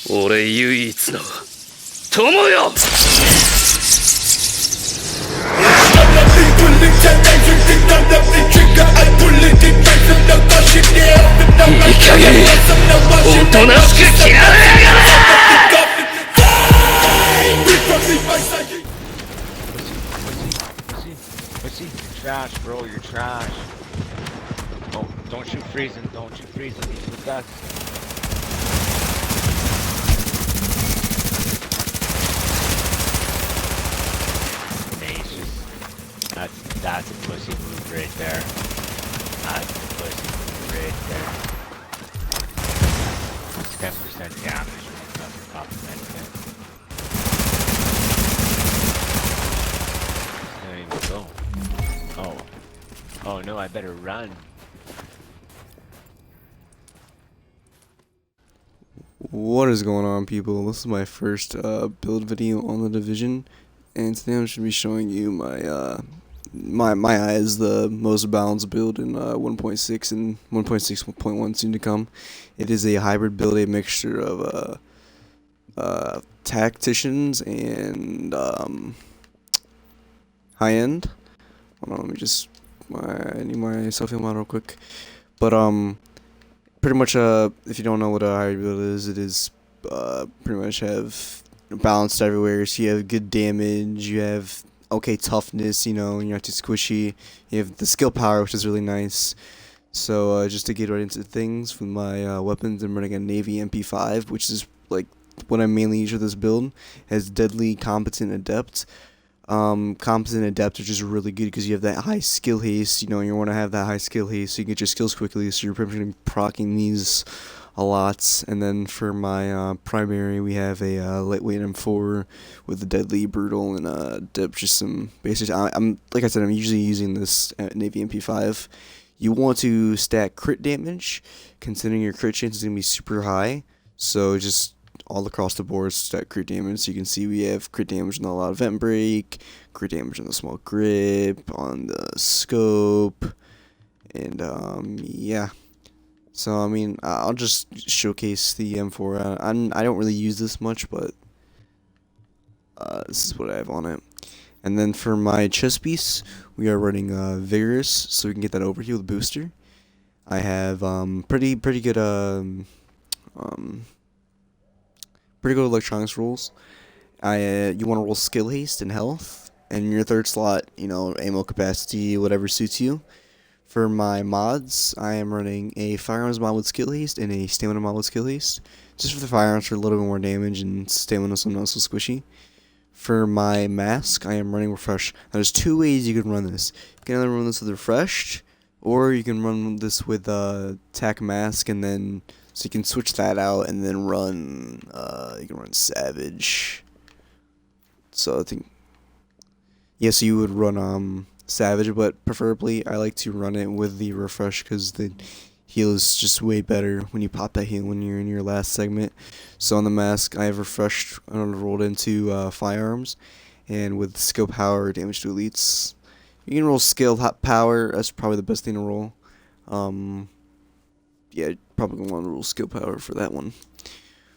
俺唯一の友よ。いい加減おとなしく切られやがれ。Pussy, you're trash, bro. You're trash. Oh, don't shoot freezing. Don't shoot freezing. He's the best. Tenacious. That's a pussy move right there. That's a pussy move right there. 10% damage when nothing complimented. There you go. Oh. Oh no, I better run. What is going on, people? This is my first build video on the Division, and today I'm should be showing you my my eyes the most balanced build in 1.6 and 1.6.1 soon to come. It is a hybrid build, a mixture of tacticians and high end. Hold on, let me just I need my selfie model real quick. But pretty much if you don't know what a hybrid build is, it is pretty much have balanced everywhere. So you have good damage, you have okay toughness, you know, you're not too squishy. You have the skill power, which is really nice. So just to get right into things with my weapons, I'm running a Navy MP5, which is like what I mainly use for this build. It has Deadly, Competent, Adept. Competent Adept, which is really good because you have that high skill haste. You know, you want to have that high skill haste so you can get your skills quickly. So you're pretty much going to be proccing these a lot. And then for my primary, we have a lightweight M4 with the Deadly, Brutal, and Adept. Just some basics. I'm like I said, I'm usually using this Navy MP5. You want to stack crit damage, considering your crit chance is going to be super high. So just all across the board stack crit damage. So you can see we have crit damage on the loud vent break, crit damage on the small grip, on the scope, and yeah. So I mean, I'll just showcase the M4. I don't really use this much, but this is what I have on it. And then for my chest piece, we are running Vigorous, so we can get that over here with booster. I have pretty good pretty good electronics rolls. You want to roll skill haste and health, and in your third slot, you know, ammo capacity, whatever suits you. For my mods, I am running a firearms mod with skill haste and a stamina mod with skill haste, just for the firearms for a little bit more damage and stamina so not so squishy. For my mask, I am running refresh. Now, there's two ways you can run this. You can either run this with refreshed, or you can run this with tac mask, and then so you can switch that out and then run. You can run savage. So I think, yeah. So you would run savage, but preferably I like to run it with the refresh because the heal is just way better when you pop that heal when you're in your last segment. So on the mask, I have refreshed and rolled into firearms, and with skill power, damage to elites. You can roll skill power. That's probably the best thing to roll. Yeah, probably gonna want to roll skill power for that one.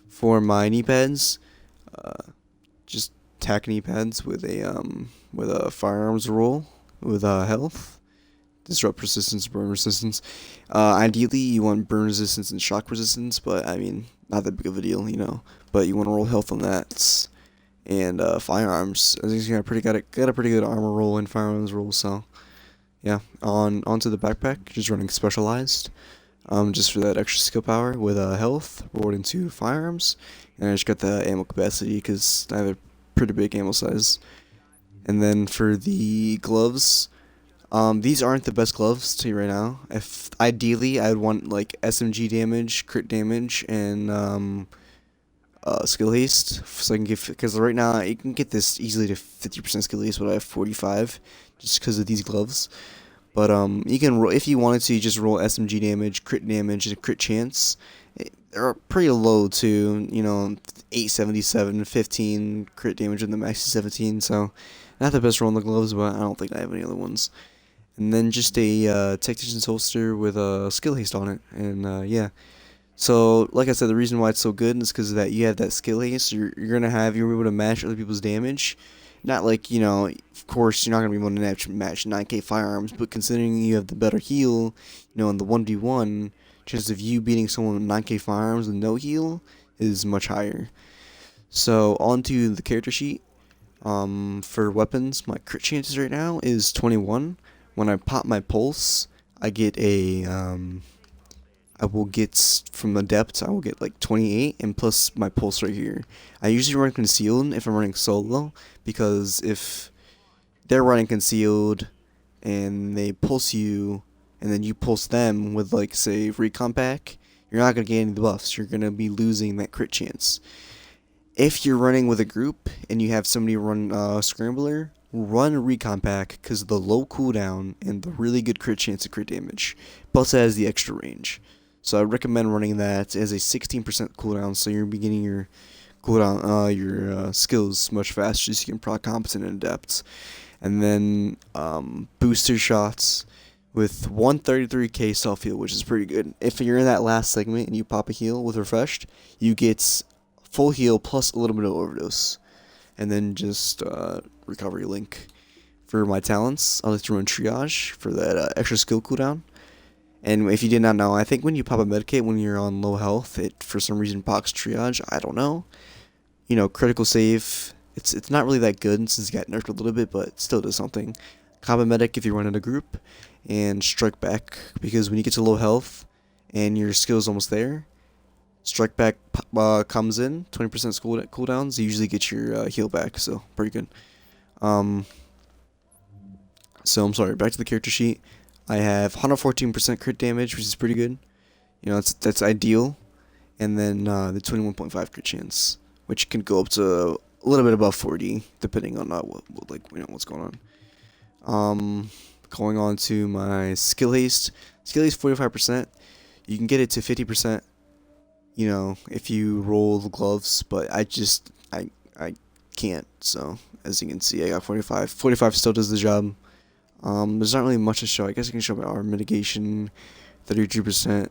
For my knee pads, just tack knee pads with a firearms roll with health. Disrupt resistance, burn resistance. Ideally, you want burn resistance and shock resistance, but I mean, not that big of a deal, you know. But you want to roll health on that, and firearms. I think you got a pretty good armor roll and firearms roll. So, yeah. Onto the backpack, just running specialized, just for that extra skill power with health rolled into firearms, and I just got the ammo capacity because I have a pretty big ammo size. And then for the gloves. These aren't the best gloves to you right now. If ideally, I'd want like SMG damage, crit damage, and skill haste, so I can get, because right now you can get this easily to 50% skill haste, but I have 45 just because of these gloves. But you can roll if you wanted to. You just roll SMG damage, crit damage, and crit chance. They're pretty low too. You know, 877, 15 crit damage, and the max is 17. So not the best roll in the gloves, but I don't think I have any other ones. And then just a Tactician's holster with a skill haste on it, and yeah. So, like I said, the reason why it's so good is because that you have that skill haste. You're you're able to match other people's damage. Not like, of course, you're not gonna be able to match 9K firearms, but considering you have the better heal, in the 1v1, chances of you beating someone with 9K firearms with no heal is much higher. So, onto the character sheet. For weapons, my crit chances right now is 21. When I pop my pulse, I get I will get from Adept, I will get like 28, and plus my pulse right here. I usually run concealed if I'm running solo, because if they're running concealed and they pulse you, and then you pulse them with like say recon pack, you're not gonna get any buffs. You're gonna be losing that crit chance. If you're running with a group and you have somebody run Scrambler, run Recon Pack because of the low cooldown and the really good crit chance of crit damage. Plus, it has the extra range. So I recommend running that as a 16% cooldown, so you're beginning your cooldown, your skills much faster, so you can proc competent and adept. And then booster shots with 133k self heal, which is pretty good. If you're in that last segment and you pop a heal with refreshed, you get full heal plus a little bit of overdose, and then just recovery link. For my talents, I like to run triage for that extra skill cooldown. And if you did not know, I think when you pop a medikit when you're on low health, it for some reason pops triage. I don't know. Critical save. It's not really that good since it got nerfed a little bit, but it still does something. Combat medic if you run in a group, and strike back because when you get to low health and your skill is almost there, strike back comes in 20% cooldowns. You usually get your heal back, so pretty good. So I'm sorry. Back to the character sheet. I have 114% crit damage, which is pretty good. That's ideal. And then the 21.5 crit chance, which can go up to a little bit above 40, depending on what's going on. Going on to my skill haste. Skill haste 45%. You can get it to 50%. If you roll the gloves, but I can't. So as you can see, I got 45. 45 still does the job. There's not really much to show. I guess I can show my arm mitigation, 32%.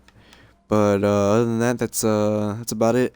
But other than that, that's about it.